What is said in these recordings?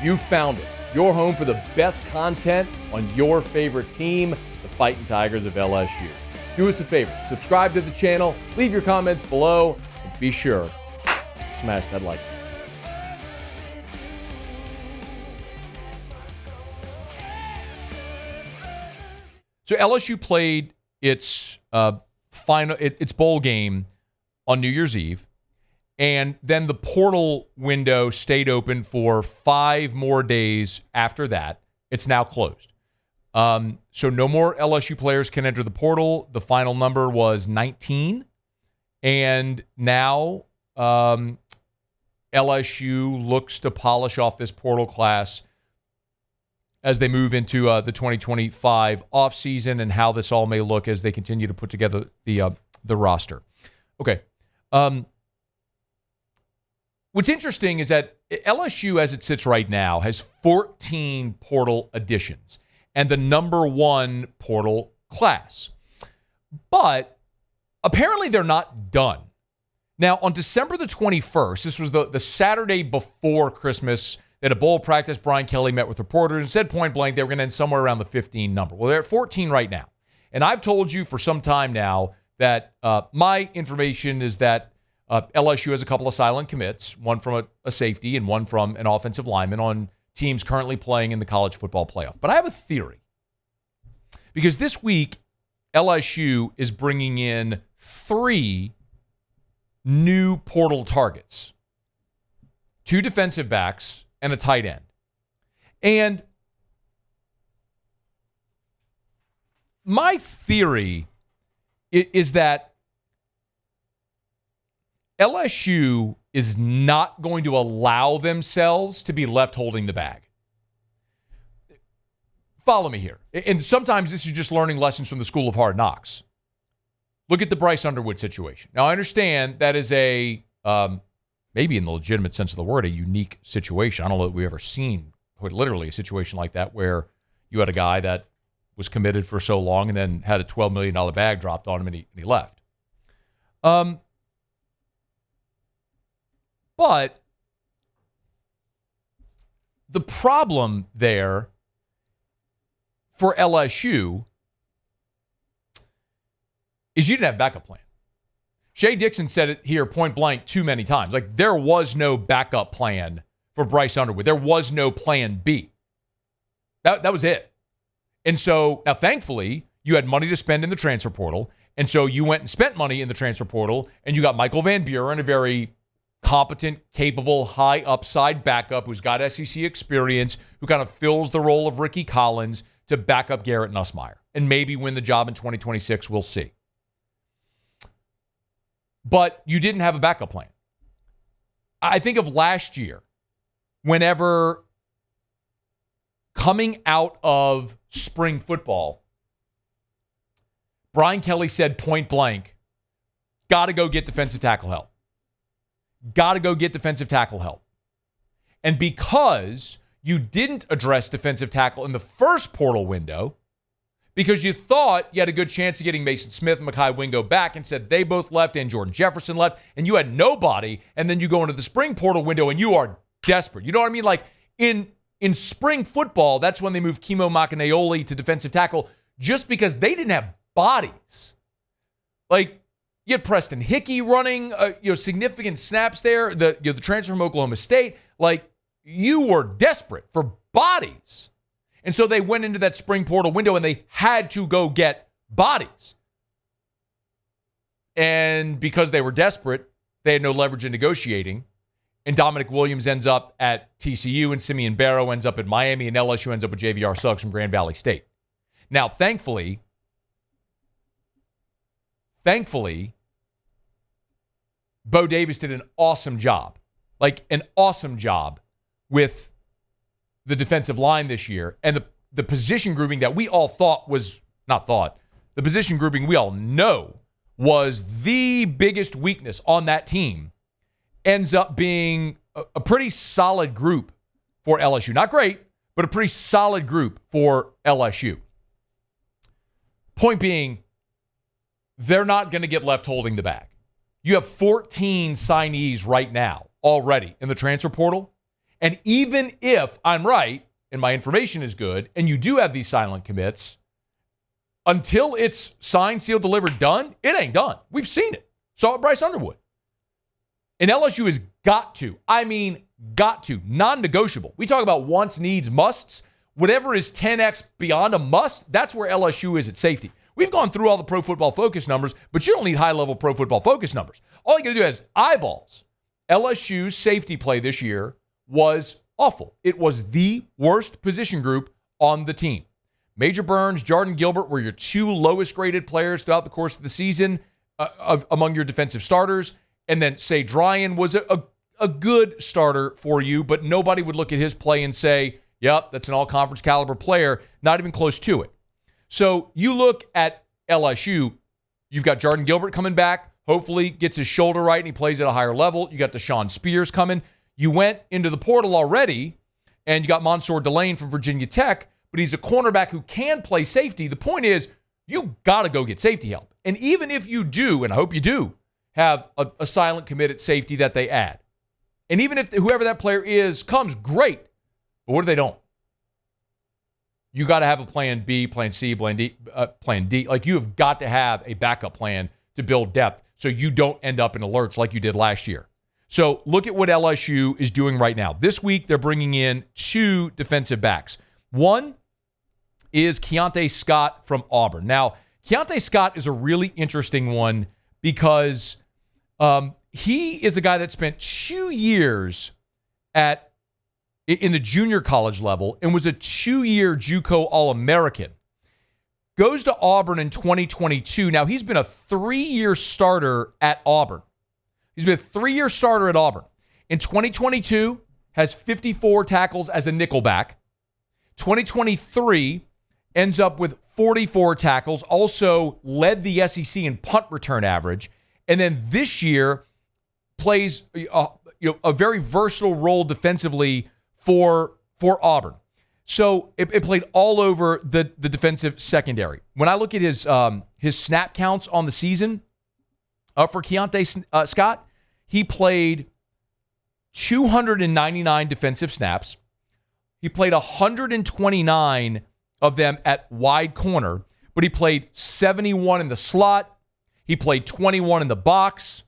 You found it. Your home for the best content on your favorite team, the Fighting Tigers of LSU. Do us a favor, subscribe to the channel, leave your comments below, and be sure to smash that like button. So LSU played its bowl game on New Year's Eve, and then the portal window stayed open for 5 more days after that. It's now closed. So no more LSU players can enter the portal. The final number was 19. And now LSU looks to polish off this portal class as they move into the 2025 offseason and how this all may look as they continue to put together the roster. Okay. What's interesting is that LSU, as it sits right now, has 14 portal additions and the number 1 portal class. But apparently they're not done. Now, on December the 21st, this was the Saturday before Christmas, at a bowl practice, Brian Kelly met with reporters and said point blank they were going to end somewhere around the 15 number. Well, they're at 14 right now. And I've told you for some time now that my information is that LSU has a couple of silent commits, one from a safety and one from an offensive lineman on teams currently playing in the college football playoff. But I have a theory. Because this week, LSU is bringing in 3 new portal targets. 2 defensive backs and a tight end. And my theory is that LSU is not going to allow themselves to be left holding the bag. Follow me here. And sometimes this is just learning lessons from the School of Hard Knocks. Look at the Bryce Underwood situation. Now, I understand that is a, maybe in the legitimate sense of the word, a unique situation. I don't know that we've ever seen, quite literally, a situation like that where you had a guy that was committed for so long and then had a $12 million bag dropped on him and he left. But the problem there for LSU is you didn't have a backup plan. Shea Dixon said it here point blank too many times. Like, there was no backup plan for Bryce Underwood. There was no plan B. That was it. And so, now thankfully, you had money to spend in the transfer portal. And so you went and spent money in the transfer portal, and you got Michael Van Buren, a very competent, capable, high upside backup who's got SEC experience, who kind of fills the role of Ricky Collins to back up Garrett Nussmeier and maybe win the job in 2026. We'll see. But you didn't have a backup plan. I think of last year, whenever coming out of spring football, Brian Kelly said point blank, got to go get defensive tackle help. Got to go get defensive tackle help. And because you didn't address defensive tackle in the first portal window, because you thought you had a good chance of getting Mason Smith and Mekhi Wingo back, and said they both left and Jordan Jefferson left, and you had nobody, and then you go into the spring portal window and you are desperate. You know what I mean? Like in spring football, that's when they moved Kimo Makanaiole to defensive tackle just because they didn't have bodies. Like, you had Preston Hickey running significant snaps there, the transfer from Oklahoma State. Like, you were desperate for bodies. And so they went into that spring portal window and they had to go get bodies. And because they were desperate, they had no leverage in negotiating. And Dominic Williams ends up at TCU, and Simeon Barrow ends up at Miami, and LSU ends up with J.V.R. Suggs from Grand Valley State. Now, thankfully, Bo Davis did an awesome job. Like, an awesome job with the defensive line this year. And the position grouping that we all thought was, the position grouping we all know was the biggest weakness on that team ends up being a pretty solid group for LSU. Not great, but a pretty solid group for LSU. Point being, they're not going to get left holding the bag. You have 14 signees right now already in the transfer portal, And even if I'm right and my information is good and you do have these silent commits, until it's signed, sealed, delivered, done, it ain't done. We've seen it. Saw it with Bryce Underwood. And LSU has got to, non-negotiable. We talk about wants, needs, musts. Whatever is 10x beyond a must, that's where LSU is at safety. We've gone through all the Pro Football Focus numbers, but you don't need high-level Pro Football Focus numbers. All you got to do is eyeballs. LSU's safety play this year was awful. It was the worst position group on the team. Major Burns, Jordan Gilbert were your two lowest-graded players throughout the course of the season among your defensive starters. And then Sage Ryan was a good starter for you, but nobody would look at his play and say, yep, that's an all-conference caliber player, not even close to it. So you look at LSU, you've got Jordan Gilbert coming back, hopefully gets his shoulder right and he plays at a higher level. You got Deshaun Spears coming. You went into the portal already, and you got Mansour Delane from Virginia Tech, but he's a cornerback who can play safety. The point is, you got to go get safety help. And even if you do, and I hope you do, have a silent commit at safety that they add, and even if whoever that player is comes, great. But what if they don't? You got to have a plan B, plan C, plan D. Like, you have got to have a backup plan to build depth so you don't end up in a lurch like you did last year. So look at what LSU is doing right now. This week, they're bringing in two defensive backs. One is Keon Scott from Auburn. Now, Keon Scott is a really interesting one because he is a guy that spent 2 years in the junior college level and was a 2-year JUCO All-American. Goes to Auburn in 2022. Now, he's been a 3-year starter at Auburn. He's been a 3-year starter at Auburn. In 2022, has 54 tackles as a nickelback. 2023 ends up with 44 tackles, also led the SEC in punt return average. And then this year plays a very versatile role defensively for Auburn. So it played all over the defensive secondary. When I look at his snap counts on the season for Keon Scott, he played 299 defensive snaps. He played 129 of them at wide corner, but he played 71 in the slot. He played 21 in the box.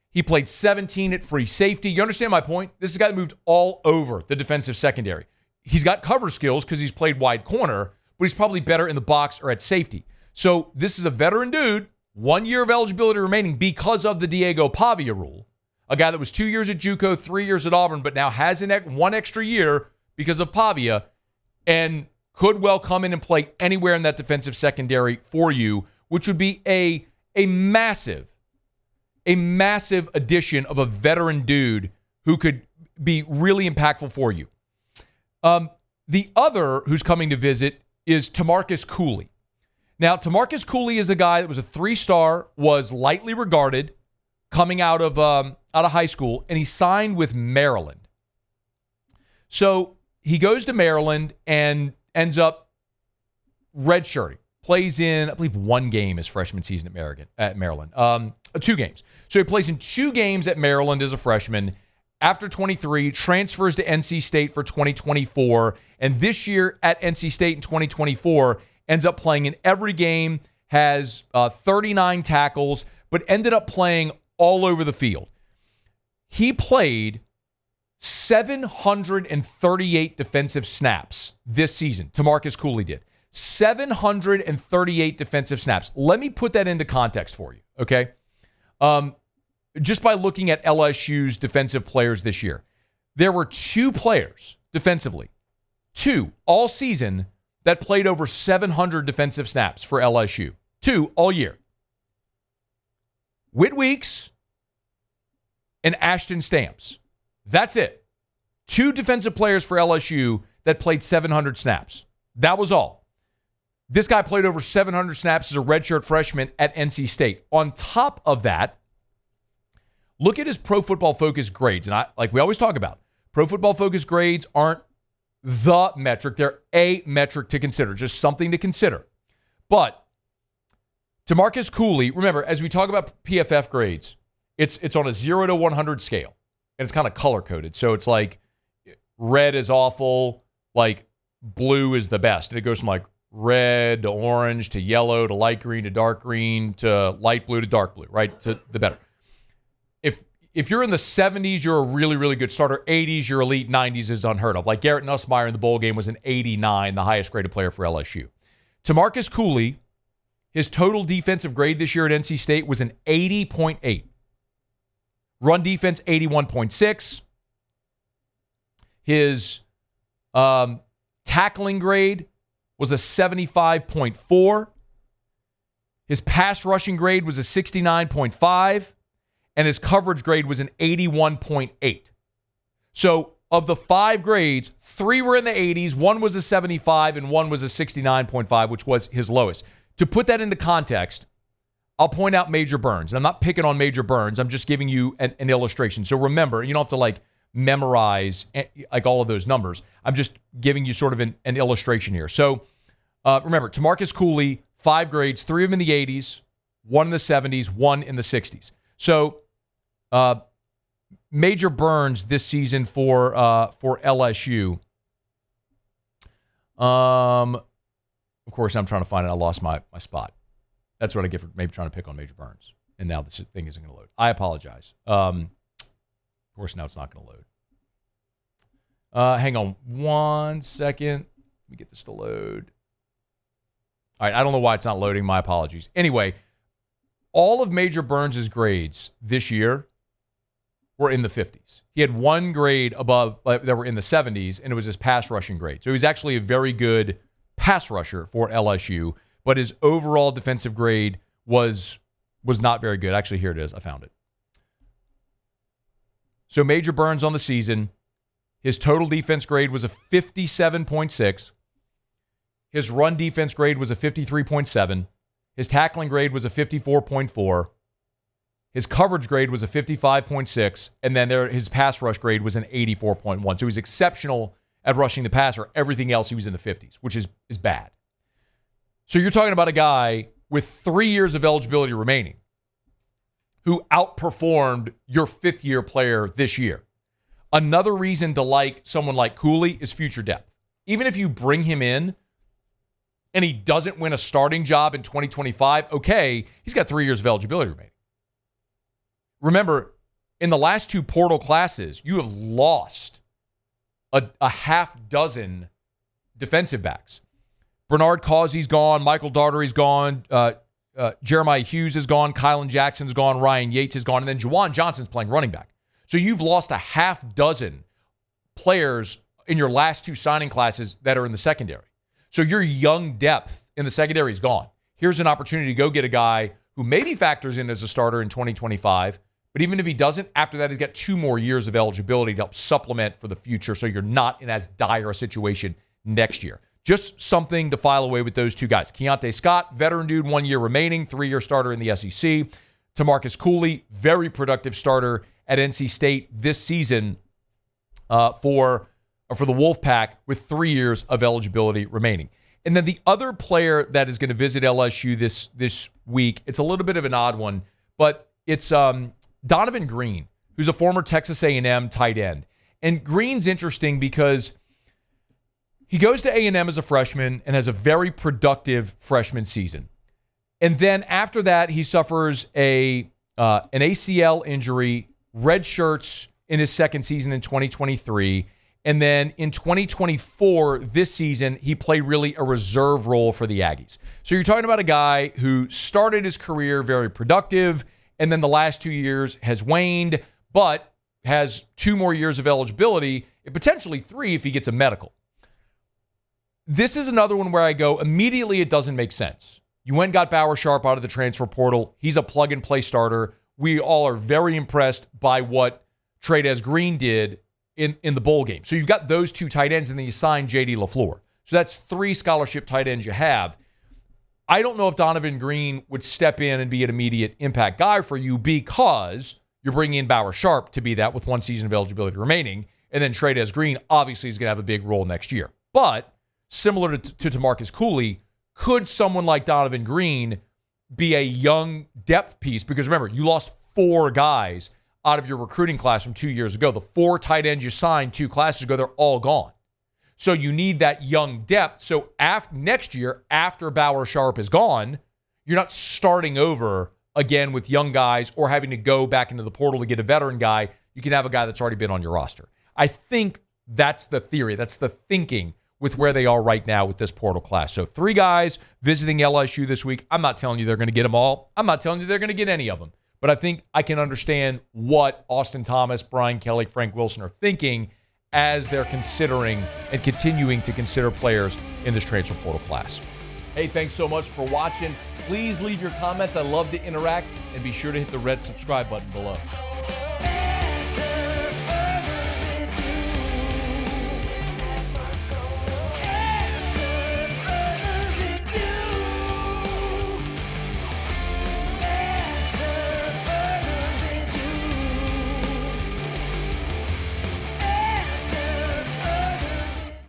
He played 17 at free safety. You understand my point? This is a guy that moved all over the defensive secondary. He's got cover skills because he's played wide corner, but he's probably better in the box or at safety. So this is a veteran dude, 1 year of eligibility remaining because of the Diego Pavia rule. A guy that was 2 years at JUCO, 3 years at Auburn, but now has one extra year because of Pavia, and could well come in and play anywhere in that defensive secondary for you, which would be a massive addition of a veteran dude who could be really impactful for you. The other who's coming to visit is Tamarcus Cooley. Now, Tamarcus Cooley is a guy that was a 3-star, was lightly regarded coming out of high school, and he signed with Maryland. So he goes to Maryland and ends up redshirting. Plays in, I believe, 1 game his freshman season at Maryland. 2 games. So he plays in 2 games at Maryland as a freshman. After 23, transfers to NC State for 2024. And this year at NC State in 2024, ends up playing in every game, has 39 tackles, but ended up playing all over the field. He played 738 defensive snaps this season. Tamarcus Cooley did. 738 defensive snaps. Let me put that into context for you, okay? Just by looking at LSU's defensive players this year, there were 2 players defensively, 2 all season, that played over 700 defensive snaps for LSU. 2 all year. Whit Weeks and Ashton Stamps. That's it. 2 defensive players for LSU that played 700 snaps. That was all. This guy played over 700 snaps as a redshirt freshman at NC State. On top of that, look at his Pro Football Focus grades. And like we always talk about, Pro Football Focus grades aren't the metric. They're a metric to consider, just something to consider. But Tamarcus Cooley, remember, as we talk about PFF grades, it's on a 0 to 100 scale. And it's kind of color-coded. So it's like red is awful, like blue is the best. And it goes from like red to orange to yellow to light green to dark green to light blue to dark blue, right? To the better. If you're in the 70s, you're a really, really good starter. 80s, you're elite. 90s is unheard of. Like Garrett Nussmeier in the bowl game was an 89, the highest graded player for LSU. Tamarcus Cooley, his total defensive grade this year at NC State was an 80.8. Run defense, 81.6. His tackling grade was a 75.4. His pass rushing grade was a 69.5. And his coverage grade was an 81.8. So of the 5 grades, 3 were in the 80s, 1 was a 75, and 1 was a 69.5, which was his lowest. To put that into context, I'll point out Major Burns. I'm not picking on Major Burns. I'm just giving you an illustration. So remember, you don't have to like memorize like all of those numbers. I'm just giving you sort of an illustration here. So remember, Tamarcus Cooley, 5 grades, 3 of them in the 80s, 1 in the 70s, 1 in the 60s. So Major Burns this season for LSU. Of course, I'm trying to find it. I lost my spot. That's what I get for maybe trying to pick on Major Burns. And now this thing isn't going to load. I apologize. Of course, now it's not going to load. Hang on 1 second. Let me get this to load. All right, I don't know why it's not loading. My apologies. Anyway, all of Major Burns' grades this year were in the 50s. He had 1 grade above that were in the 70s, and it was his pass rushing grade. So he's actually a very good pass rusher for LSU, but his overall defensive grade was not very good. Actually, here it is. I found it. So Major Burns on the season, his total defense grade was a 57.6. His run defense grade was a 53.7. His tackling grade was a 54.4. His coverage grade was a 55.6. And then his pass rush grade was an 84.1. So he's exceptional at rushing the passer. Everything else, he was in the 50s, which is bad. So you're talking about a guy with 3 years of eligibility remaining who outperformed your 5th-year player this year. Another reason to like someone like Cooley is future depth. Even if you bring him in and he doesn't win a starting job in 2025, okay, he's got 3 years of eligibility remaining. Remember, in the last 2 portal classes, you have lost a half dozen defensive backs. Bernard Causey's gone, Michael Dartery's gone, Jeremiah Hughes is gone, Kylan Jackson's gone, Ryan Yates is gone, and then Juwan Johnson's playing running back. So you've lost a half dozen players in your last 2 signing classes that are in the secondary. So your young depth in the secondary is gone. Here's an opportunity to go get a guy who maybe factors in as a starter in 2025, but even if he doesn't, after that, he's got 2 more years of eligibility to help supplement for the future so you're not in as dire a situation next year. Just something to file away with those 2 guys. Keon Scott, veteran dude, 1 year remaining, 3-year starter in the SEC. Tamarcus Cooley, very productive starter at NC State this season for the Wolfpack with 3 years of eligibility remaining. And then the other player that is going to visit LSU this week, it's a little bit of an odd one, but it's Donovan Green, who's a former Texas A&M tight end. And Green's interesting because he goes to A&M as a freshman and has a very productive freshman season. And then after that, he suffers an ACL injury, redshirts in his second season in 2023. And then in 2024, this season, he played really a reserve role for the Aggies. So you're talking about a guy who started his career very productive, and then the last 2 years has waned, but has 2 more years of eligibility, and potentially 3 if he gets a medical. This is another one where I go, immediately it doesn't make sense. You went and got Bauer Sharp out of the transfer portal. He's a plug-and-play starter. We all are very impressed by what Trey'Dez Green did in the bowl game. So you've got those 2 tight ends, and then you sign J.D. LaFleur. So that's 3 scholarship tight ends you have. I don't know if Donovan Green would step in and be an immediate impact guy for you because you're bringing in Bauer Sharp to be that with 1 season of eligibility remaining, and then Trey'Dez Green obviously is going to have a big role next year. But similar to Tamarcus Cooley, could someone like Donovan Green be a young depth piece? Because remember, you lost 4 guys. out of your recruiting class from 2 years ago. The 4 tight ends you signed 2 classes ago, they're all gone. So you need that young depth. So next year, after Bauer Sharp is gone, you're not starting over again with young guys or having to go back into the portal to get a veteran guy. You can have a guy that's already been on your roster. I think that's the theory. That's the thinking with where they are right now with this portal class. So 3 guys visiting LSU this week. I'm not telling you they're going to get them all. I'm not telling you they're going to get any of them. But I think I can understand what Austin Thomas, Brian Kelly, Frank Wilson are thinking as they're considering and continuing to consider players in this transfer portal class. Hey, thanks so much for watching. Please leave your comments. I love to interact. And be sure to hit the red subscribe button below.